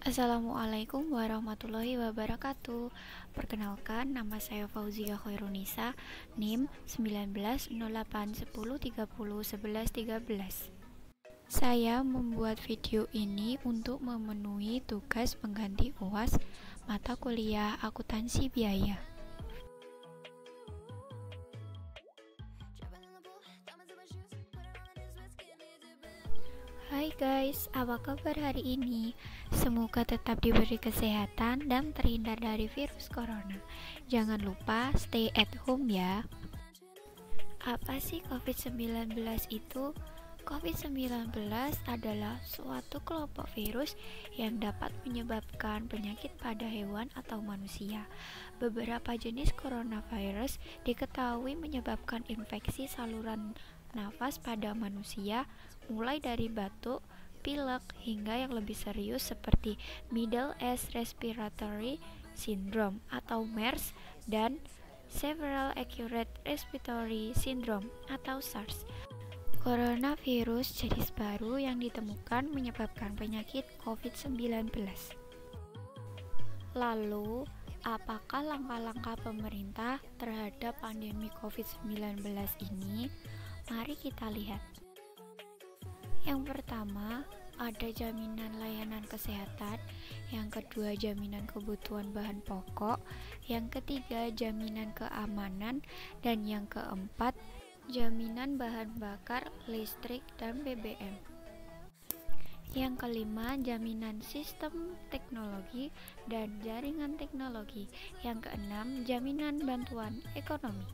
Assalamualaikum warahmatullahi wabarakatuh. Perkenalkan, nama saya Fauzia Khairunisa, NIM 190810301113. Saya membuat video ini untuk memenuhi tugas pengganti UAS mata kuliah akuntansi biaya. Hai guys, apa kabar hari ini? Semoga tetap diberi kesehatan dan terhindar dari virus corona. Jangan lupa stay at home ya. Apa sih COVID-19 itu? COVID-19 adalah suatu kelompok virus yang dapat menyebabkan penyakit pada hewan atau manusia. Beberapa jenis coronavirus diketahui menyebabkan infeksi saluran nafas pada manusia, mulai dari batuk, pilek, hingga yang lebih serius seperti Middle East Respiratory Syndrome atau MERS dan Severe Acute Respiratory Syndrome atau SARS. Coronavirus jenis baru yang ditemukan menyebabkan penyakit COVID-19. Lalu, apakah langkah-langkah pemerintah terhadap pandemi COVID-19 ini? Mari kita lihat. Yang pertama, ada jaminan layanan kesehatan. Yang kedua, jaminan kebutuhan bahan pokok. Yang ketiga, jaminan keamanan. Dan yang keempat, jaminan bahan bakar, listrik, dan BBM. Yang kelima, jaminan sistem teknologi dan jaringan teknologi. Yang keenam, jaminan bantuan ekonomi.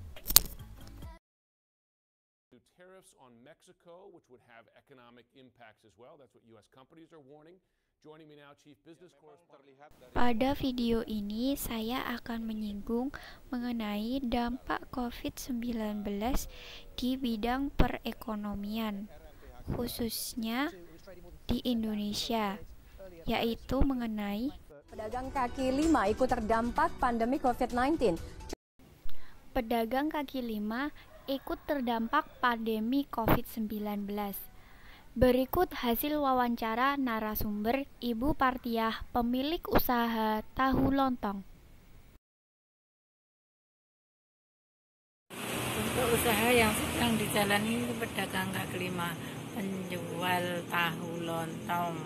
Tariffs on Mexico, which would have economic impacts as well. That's what U.S. companies are warning. Joining me now, Chief Business Correspondent. Pada video ini, saya akan menyinggung mengenai dampak COVID-19 di bidang perekonomian, khususnya di Indonesia, yaitu mengenai pedagang kaki lima ikut terdampak pandemi COVID-19. Pedagang kaki lima ikut terdampak pandemi COVID-19. Berikut hasil wawancara narasumber Ibu Partiah, pemilik usaha tahu lontong. Untuk usaha yang sedang dijalani pedagang kaki lima, penjual tahu lontong.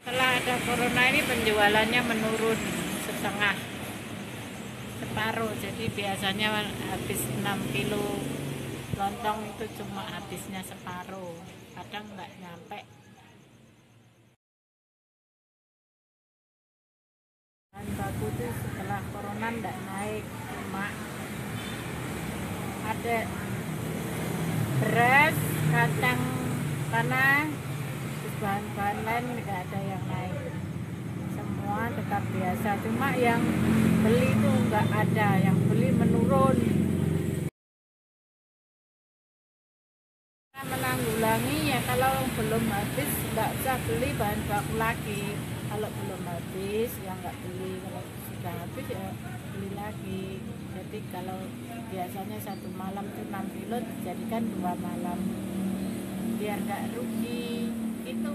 Setelah ada corona ini penjualannya menurun separuh, jadi biasanya habis 6 kilo lontong itu cuma habisnya separuh, kadang nggak nyampe. Bahan baku itu setelah corona nggak naik, cuma ada beras, kacang tanah, bahan-bahan lain nggak ada yang naik, semua tetap biasa, cuma yang beli itu nggak ada, yang beli menurun. Menanggulangi ya, kalau belum habis nggak usah beli bahan baku lagi, kalau belum habis ya nggak beli, kalau sudah habis ya beli lagi. Jadi kalau biasanya 1 malam itu 6 kilo dijadikan 2 malam biar nggak rugi itu.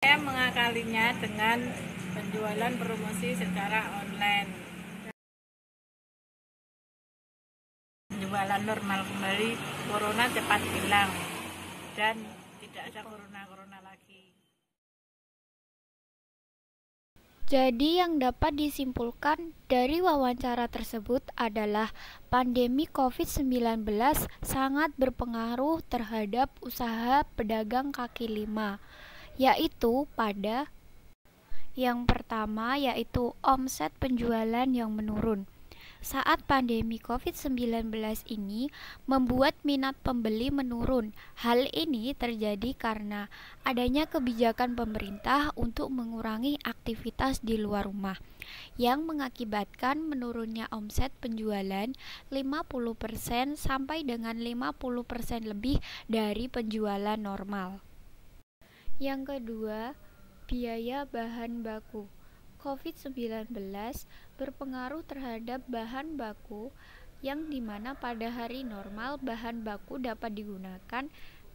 Saya mengakalinya dengan penjualan promosi secara online. Penjualan normal kembali, corona cepat hilang dan tidak ada corona lagi. Jadi yang dapat disimpulkan dari wawancara tersebut adalah pandemi COVID-19 sangat berpengaruh terhadap usaha pedagang kaki lima, yaitu pada yang pertama yaitu omset penjualan yang menurun. Saat pandemi COVID-19 ini membuat minat pembeli menurun. Hal ini terjadi karena adanya kebijakan pemerintah untuk mengurangi aktivitas di luar rumah, yang mengakibatkan menurunnya omset penjualan 50% sampai dengan 50% lebih dari penjualan normal. Yang kedua, biaya bahan baku. COVID-19 berpengaruh terhadap bahan baku yang dimana pada hari normal bahan baku dapat digunakan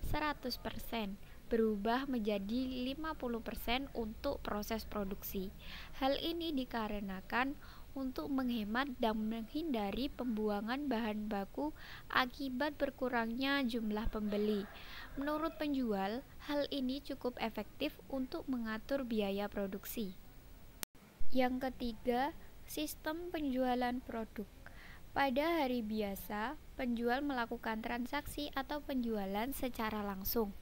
100%, berubah menjadi 50% untuk proses produksi. Hal ini dikarenakan untuk menghemat dan menghindari pembuangan bahan baku akibat berkurangnya jumlah pembeli. Menurut penjual, hal ini cukup efektif untuk mengatur biaya produksi. Yang ketiga, sistem penjualan produk. Pada hari biasa, penjual melakukan transaksi atau penjualan secara langsung.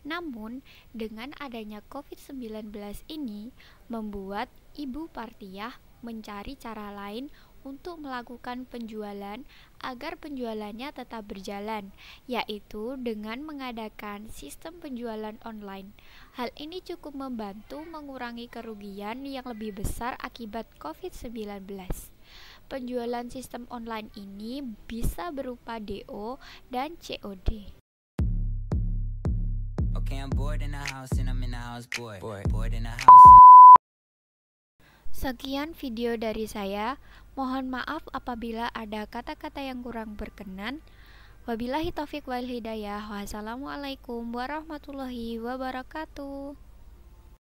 Namun, dengan adanya COVID-19 ini membuat Ibu Partiyah mencari cara lain untuk melakukan penjualan agar penjualannya tetap berjalan, yaitu dengan mengadakan sistem penjualan online. Hal ini cukup membantu mengurangi kerugian yang lebih besar akibat COVID-19. Penjualan sistem online ini bisa berupa DO dan COD. Okay, I'm bored in the house and I'm in the house bored in the house. Sekian video dari saya. Mohon maaf apabila ada kata-kata yang kurang berkenan. Wabillahi taufik wal hidayah. Wassalamualaikum warahmatullahi wabarakatuh.